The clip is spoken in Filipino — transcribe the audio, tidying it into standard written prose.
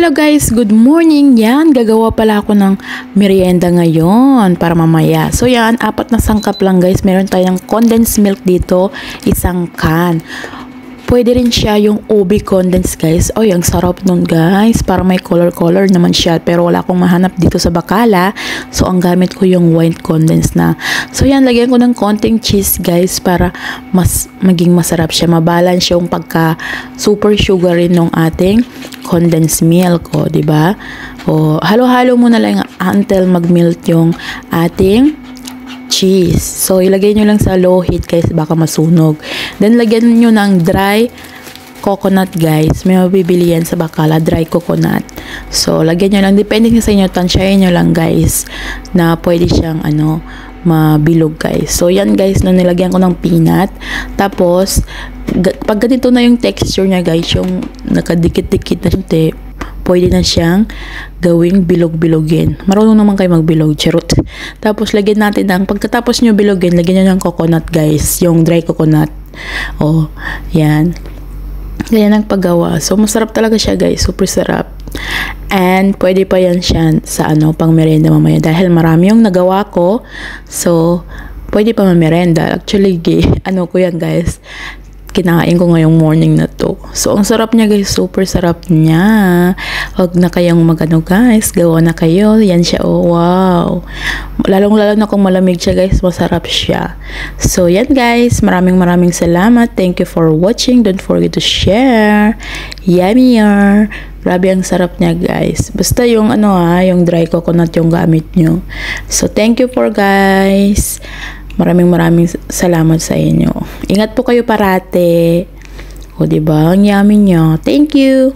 Hello guys, good morning. Yan, gagawa pala ako ng merienda ngayon para mamaya. So yan, 4 na sangkap lang guys. Meron tayong condensed milk dito, isang can. Pwede rin siya yung ube condensed guys. Oh, ang sarap nun guys. Para may color naman siya. Pero wala akong mahanap dito sa Bacala. So ang gamit ko yung white condensed na. So yan, lagyan ko ng konting cheese guys para mas maging masarap siya. Mabalance yung pagka super sugar rin ng ating condensed milk. O, diba? O, halo-halo muna lang until mag-melt yung ating cheese. So, ilagay nyo lang sa low heat guys, baka masunog. Then, lagyan nyo ng dry coconut guys. May mabibili yan sa Bacala, dry coconut. So, lagyan nyo lang. Depende sa inyo, tansyahin nyo lang guys na pwede siyang mabilog guys. So, yan guys, na nilagyan ko ng peanut. Tapos, pag ganito na yung texture niya guys, yung nakadikit-dikit na siya, pwede na siyang gawing bilog-bilogin. Marunong naman kayo magbilog, charot. Tapos, lagyan natin pagkatapos nyo bilogin, lagyan nyo ng coconut guys, yung dry coconut. O, yan. Ganyan ang paggawa. So, masarap talaga siya guys, super sarap. And, pwede pa yan siya sa pang merienda mamaya. Dahil marami yung nagawa ko. So, pwede pa mamerenda. Actually, ko yan guys. Kinain ko ngayong morning na to. So, ang sarap niya guys. Super sarap niya. Huwag na kayong guys. Gawa na kayo. Yan siya. Oh, wow. Lalong-lalo na kung malamig siya guys. Masarap siya. So, yan guys. Maraming salamat. Thank you for watching. Don't forget to share. Yummier. Grabe ang sarap niya guys. Basta yung yung dry coconut yung gamit nyo. So, thank you for guys. Maraming salamat sa inyo. Ingat po kayo parate. O, diba? Ang yummy nyo. Thank you.